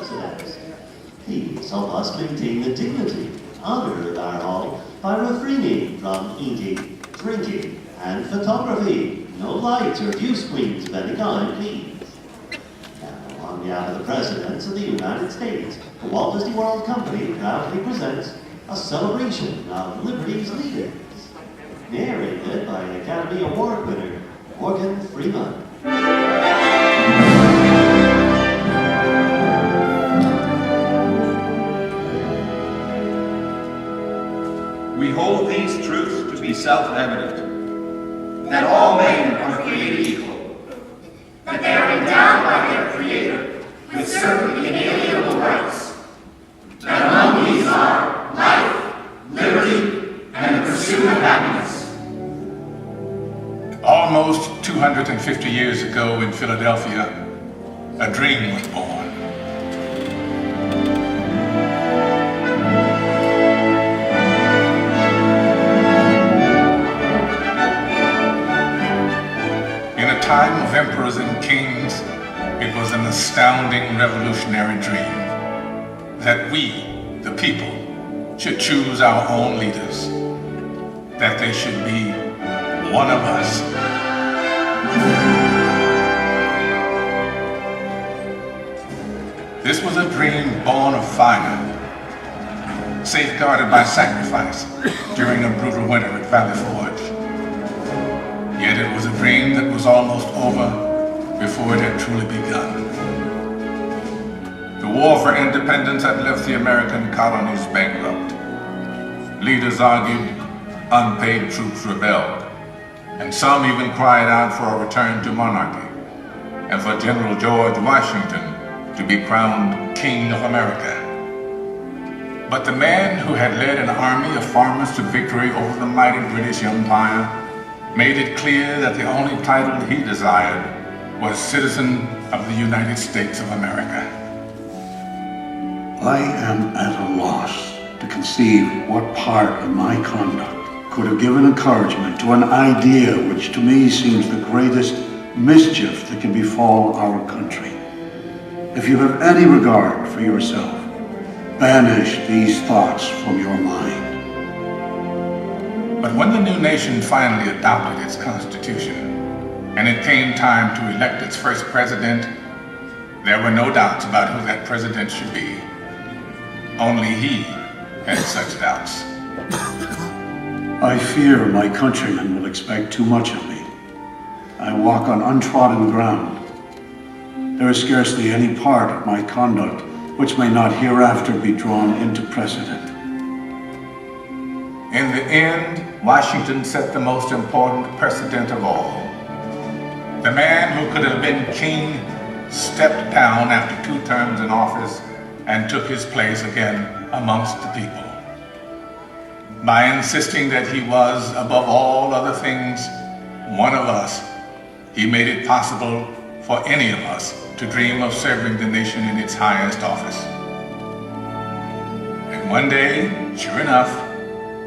presidents. These help us maintain the dignity, honor of our hall by refraining from eating, drinking, and photography. No lights or view screens of any kind, please. Now, on behalf of the Presidents of the United States, the Walt Disney World Company proudly presents a celebration of Liberty's leaders, narrated by Academy Award winner Morgan Freeman. We hold these truths to be self-evident, that all men are created equal, that they are endowed by their Creator with certain inalienable rights, that among these are life, liberty, and the pursuit of happiness. Almost 250 years ago in Philadelphia, a dream was born. In a time of emperors and kings, it was an astounding revolutionary dream that we, the people, should choose our own leaders, that they should be one of us. This was a dream born of fire, safeguarded by sacrifice during a brutal winter at Valley Forge. Yet it was a dream that was almost over before it had truly begun. The war for independence had left the American colonies bankrupt. Leaders argued, unpaid troops rebelled, and some even cried out for a return to monarchy and for General George Washington to be crowned King of America. But the man who had led an army of farmers to victory over the mighty British Empire made it clear that the only title he desired was citizen of the United States of America. I am at a loss to conceive what part of my conduct could have given encouragement to an idea which to me seems the greatest mischief that can befall our country. If you have any regard for yourself, banish these thoughts from your mind. But when the new nation finally adopted its constitution, and it came time to elect its first president, there were no doubts about who that president should be. Only he had such doubts. I fear my countrymen will expect too much of me. I walk on untrodden ground. There is scarcely any part of my conduct which may not hereafter be drawn into precedent. In the end, Washington set the most important precedent of all. The man who could have been king stepped down after 2 terms in office and took his place again amongst the people. By insisting that he was, above all other things, one of us, he made it possible for any of us to dream of serving the nation in its highest office. And one day, sure enough,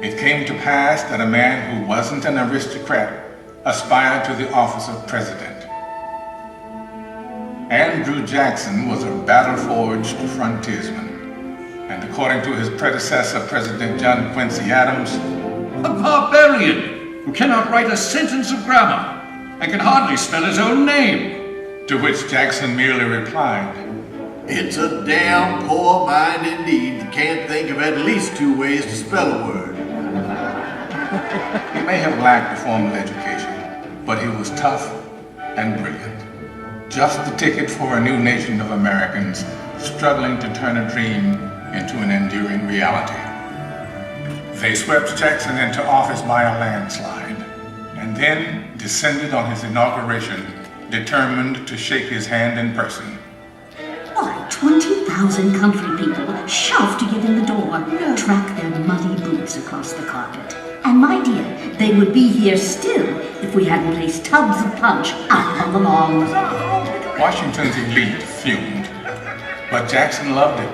it came to pass that a man who wasn't an aristocrat aspired to the office of president. Andrew Jackson was a battle-forged frontiersman, and according to his predecessor, President John Quincy Adams, a barbarian who cannot write a sentence of grammar and can hardly spell his own name. To which Jackson merely replied, "It's a damn poor mind indeed that can't think of at least 2 ways to spell a word." He may have lacked a formal education, but he was tough and brilliant. Just the ticket for a new nation of Americans struggling to turn a dream into an enduring reality. They swept Jackson into office by a landslide, and then descended on his inauguration, determined to shake his hand in person. Why, 20,000 country people shoved to get in the door, track their muddy boots across the carpet. And my dear, they would be here still if we hadn't placed tubs of punch out on the lawn. Washington's elite fumed, but Jackson loved it,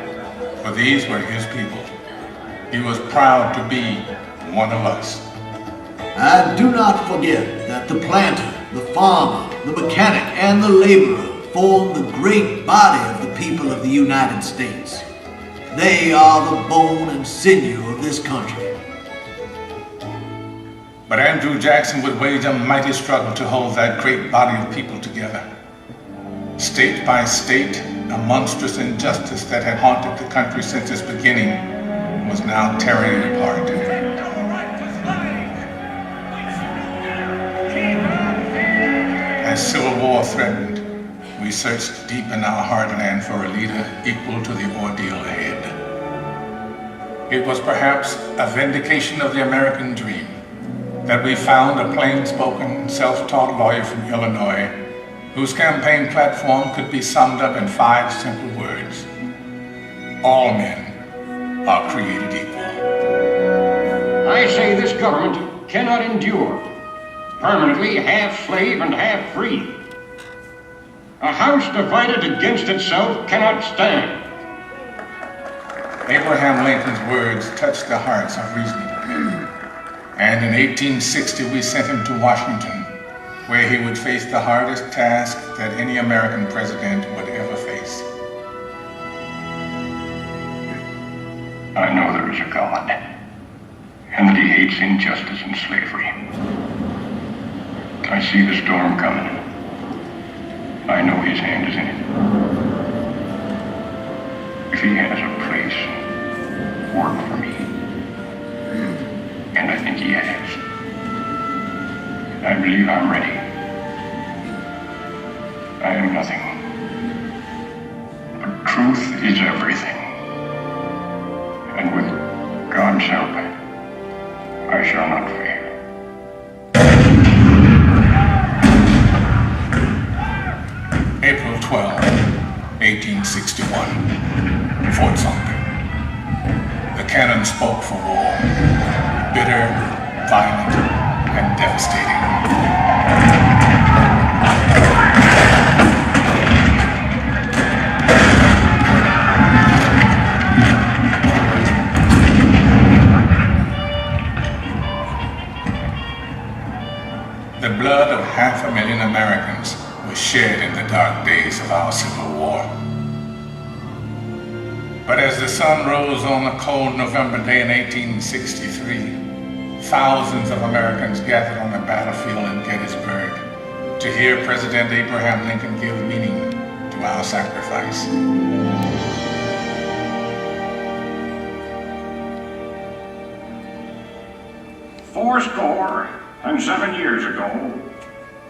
for these were his people. He was proud to be one of us. I do not forget that the planter, the farmer, the mechanic, and the laborer form the great body of the people of the United States. They are the bone and sinew of this country. But Andrew Jackson would wage a mighty struggle to hold that great body of people together. State by state, a monstrous injustice that had haunted the country since its beginning was now tearing it apart. As civil war threatened, we searched deep in our heartland for a leader equal to the ordeal ahead. It was perhaps a vindication of the American dream that we found a plain-spoken, self-taught lawyer from Illinois whose campaign platform could be summed up in 5 simple words. All men are created equal. I say this government cannot endure, permanently half slave and half free. A house divided against itself cannot stand. Abraham Lincoln's words touched the hearts of reasonable men. And in 1860, we sent him to Washington, where he would face the hardest task that any American president would ever face. I know there is a God, and that he hates injustice and slavery. I see the storm coming. I know his hand is in it. If he has a place, work for me. And I think he has. I believe I'm ready. I am nothing. But truth is everything. And with God's help, I shall not fail. April 12, 1861, Fort Sumter. The cannon spoke for war, bitter, violent, and devastating. The blood of 500,000 Americans was shed in the dark days of our Civil War. But as the sun rose on a cold November day in 1863, thousands of Americans gathered on the battlefield in Gettysburg to hear President Abraham Lincoln give meaning to our sacrifice. Fourscore and 7 years ago,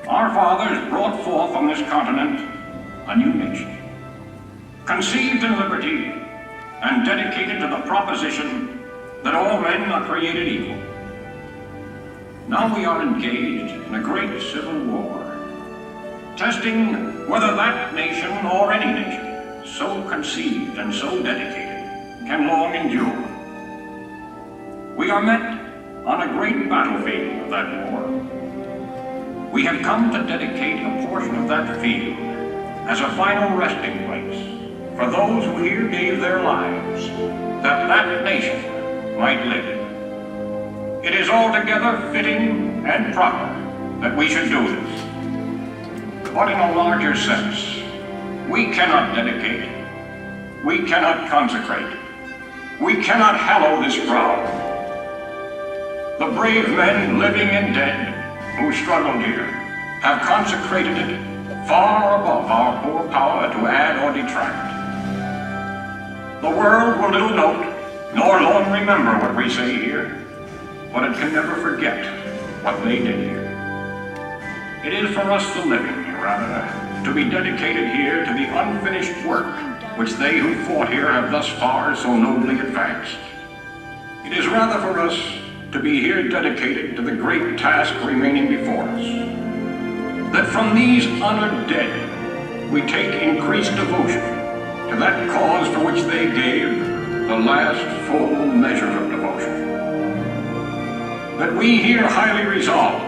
our fathers brought forth on this continent a new nation, conceived in liberty and dedicated to the proposition that all men are created equal. Now we are engaged in a great civil war, testing whether that nation or any nation so conceived and so dedicated can long endure. We are met on a great battlefield of that war. We have come to dedicate a portion of that field as a final resting place for those who here gave their lives that that nation might live. It is altogether fitting and proper that we should do this. But in a larger sense, we cannot dedicate, we cannot consecrate, we cannot hallow this ground. The brave men, living and dead, who struggled here, have consecrated it far above our poor power to add or detract. The world will little note, nor long remember what we say here, but it can never forget what they did here. It is for us, the living, rather, to be dedicated here to the unfinished work which they who fought here have thus far so nobly advanced. It is rather for us to be here dedicated to the great task remaining before us, that from these honored dead we take increased devotion to that cause for which they gave the last full measure of devotion. That we here highly resolve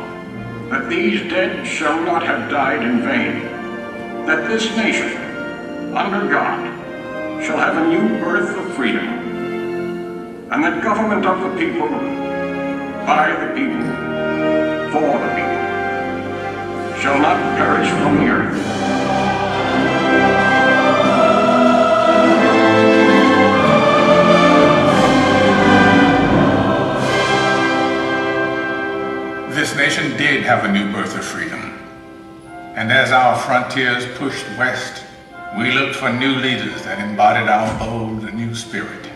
that these dead shall not have died in vain, that this nation, under God, shall have a new birth of freedom, and that government of the people, by the people, for the people, shall not perish from the earth. And as our frontiers pushed west, we looked for new leaders that embodied our bold new spirit.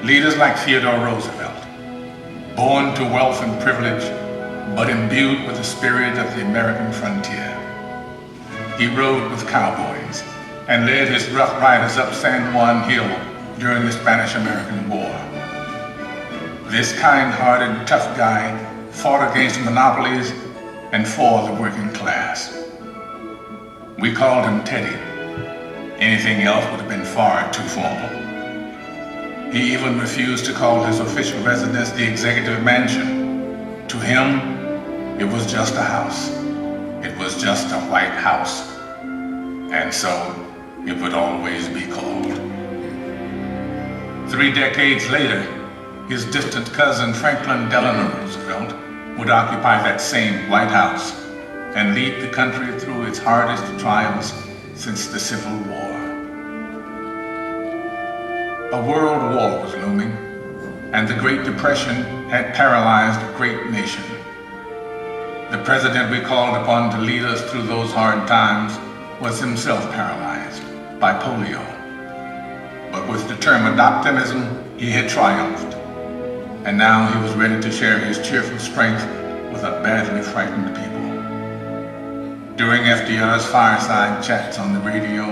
Leaders like Theodore Roosevelt, born to wealth and privilege, but imbued with the spirit of the American frontier. He rode with cowboys and led his Rough Riders up San Juan Hill during the Spanish-American War. This kind-hearted, tough guy fought against monopolies and for the working class. We called him Teddy. Anything else would have been far too formal. He even refused to call his official residence the Executive Mansion. To him, it was just a house. It was just a White House. And so, it would always be called. 3 decades later, his distant cousin Franklin Delano Roosevelt would occupy that same White House and lead the country through its hardest trials since the Civil War. A world war was looming, and the Great Depression had paralyzed a great nation. The president we called upon to lead us through those hard times was himself paralyzed by polio. But with determined optimism, he had triumphed. And now he was ready to share his cheerful strength with a badly frightened people. During FDR's fireside chats on the radio,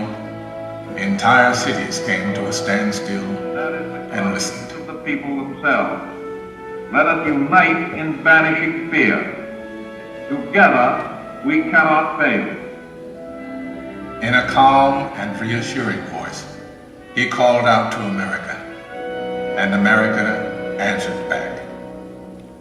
entire cities came to a standstill and listened. To the people themselves. Let us unite in banishing fear. Together, we cannot fail. In a calm and reassuring voice, he called out to America, and America answered back.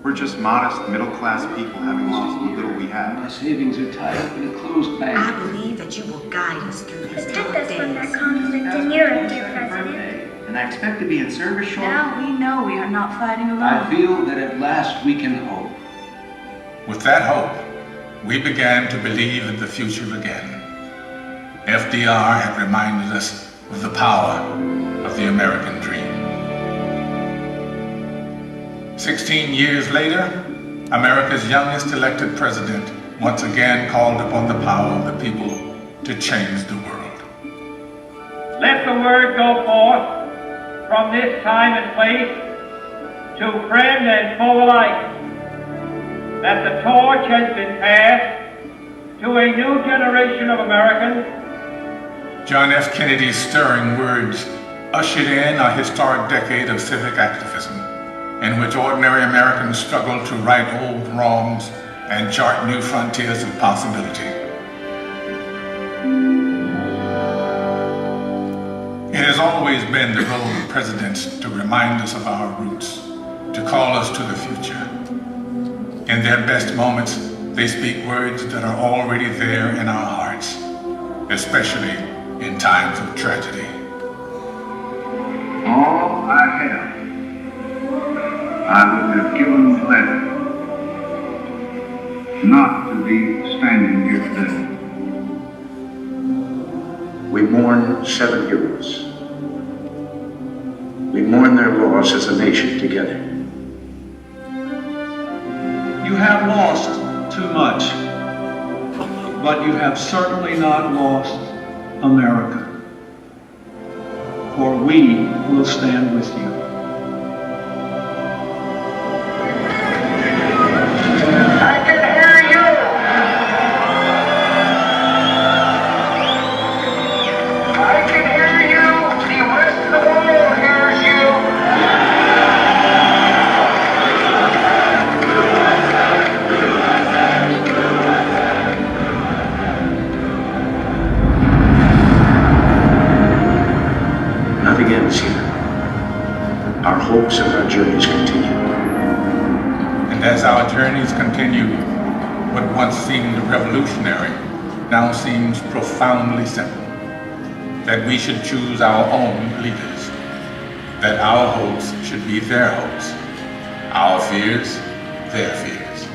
We're just modest, middle-class people having lost the little we have. My savings are tied up in a closed bank. I believe that you will guide us through these Protect dark us from that days. conflict in Europe, dear President. And I expect to be in service shortly. Now we know we are not fighting alone. I feel that at last we can hope. With that hope, we began to believe in the future again. FDR had reminded us of the power of the American dream. 16 years later, America's youngest elected president once again called upon the power of the people to change the world. Let the word go forth from this time and place to friend and foe alike that the torch has been passed to a new generation of Americans. John F. Kennedy's stirring words ushered in a historic decade of civic activism, in which ordinary Americans struggled to right old wrongs and chart new frontiers of possibility. It has always been the role of presidents to remind us of our roots, to call us to the future. In their best moments, they speak words that are already there in our hearts, especially in times of tragedy. All I have, I would have given gladly not to be standing here today. We mourn 7 heroes. We mourn their loss as a nation together. You have lost too much, but you have certainly not lost America. For we will stand with you. I can hear you! I can hear you! The rest of the world hears you! Nothing ends here. Our hopes and our journeys continue. And as our journeys continue, what once seemed revolutionary now seems profoundly simple. That we should choose our own leaders. That our hopes should be their hopes. Our fears, their fears.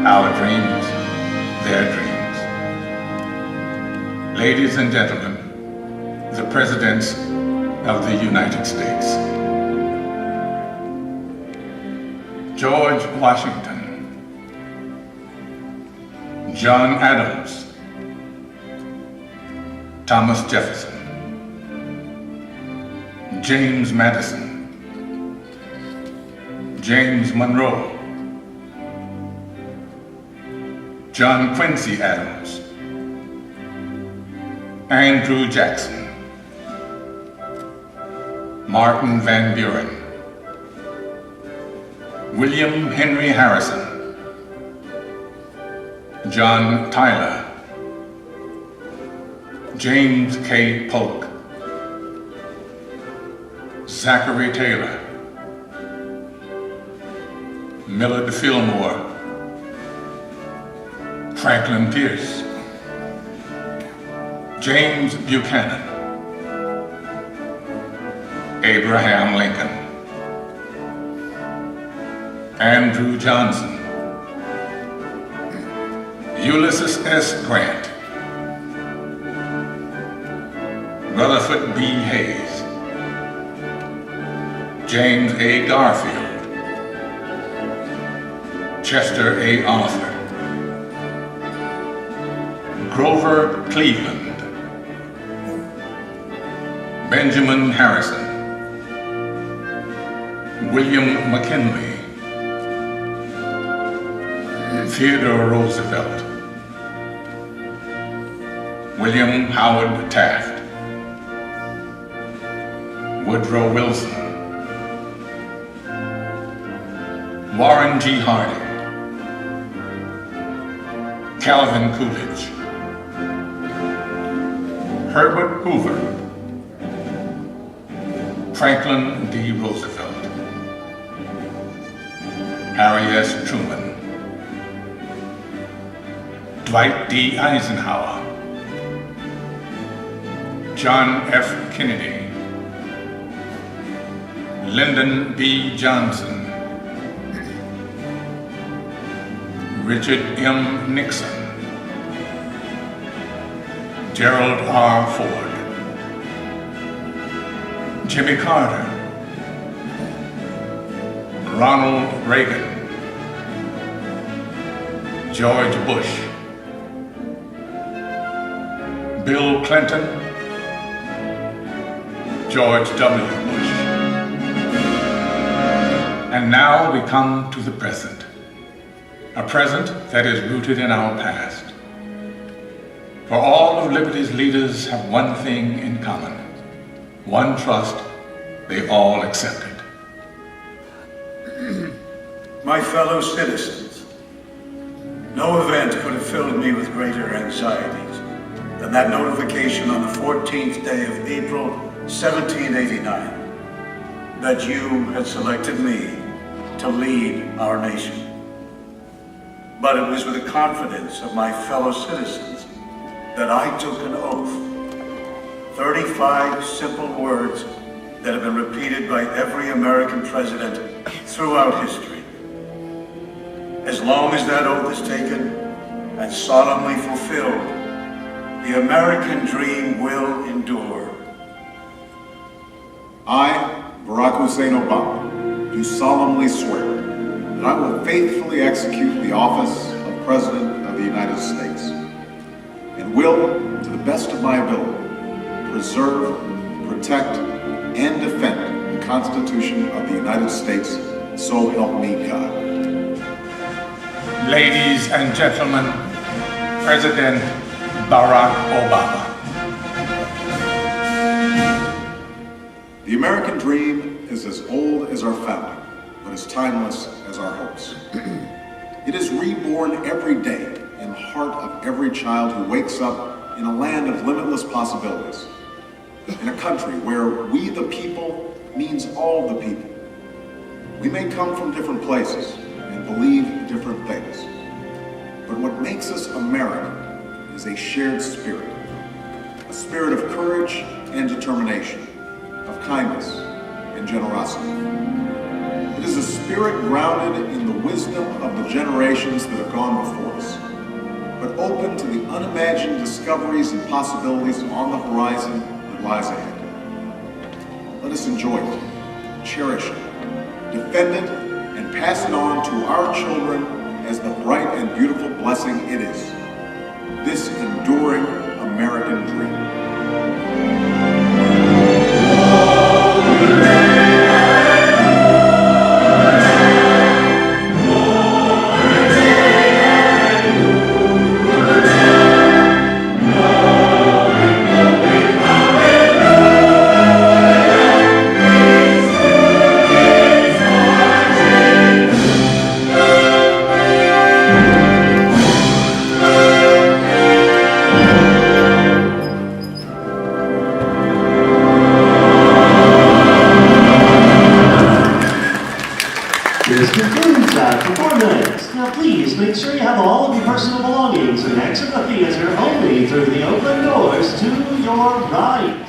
Our dreams, their dreams. Ladies and gentlemen, the presidents of the United States. George Washington, John Adams, Thomas Jefferson, James Madison, James Monroe, John Quincy Adams, Andrew Jackson, Martin Van Buren, William Henry Harrison, John Tyler, James K. Polk, Zachary Taylor, Millard Fillmore, Franklin Pierce, James Buchanan, Abraham Lincoln, Andrew Johnson, Ulysses S. Grant, Rutherford B. Hayes, James A. Garfield, Chester A. Arthur, Grover Cleveland, Benjamin Harrison, William McKinley, Theodore Roosevelt, William Howard Taft, Woodrow Wilson, Warren G. Harding, Calvin Coolidge, Herbert Hoover, Franklin D. Roosevelt, Harry S. Truman, Dwight D. Eisenhower, John F. Kennedy, Lyndon B. Johnson, Richard M. Nixon, Gerald R. Ford, Jimmy Carter, Ronald Reagan, George Bush, Bill Clinton, George W. Bush. And now we come to the present, a present that is rooted in our past. For all of liberty's leaders have one thing in common, one trust they all accepted. My fellow citizens, no event could have filled me with greater anxieties than that notification on the 14th day of April, 1789, that you had selected me to lead our nation. But it was with the confidence of my fellow citizens that I took an oath. 35 simple words that have been repeated by every American president throughout history. As long as that oath is taken and solemnly fulfilled, the American dream will endure. I, Barack Hussein Obama, do solemnly swear that I will faithfully execute the office of President of the United States and will, to the best of my ability, preserve, protect, and defend the Constitution of the United States, so help me God. Ladies and gentlemen, President Barack Obama. The American dream is as old as our founding, but as timeless as our hopes. It is reborn every day in the heart of every child who wakes up in a land of limitless possibilities, in a country where we the people means all the people. We may come from different places and believe different things, but what makes us American is a shared spirit, a spirit of courage and determination, of kindness and generosity. It is a spirit grounded in the wisdom of the generations that have gone before us, but open to the unimagined discoveries and possibilities on the horizon that lies ahead. Let us enjoy it, cherish it, defend it, and pass it on to our children as the bright and beautiful blessing it is. This enduring American dream. please make sure you have all of your personal belongings and exit the theater only through the open doors to your right.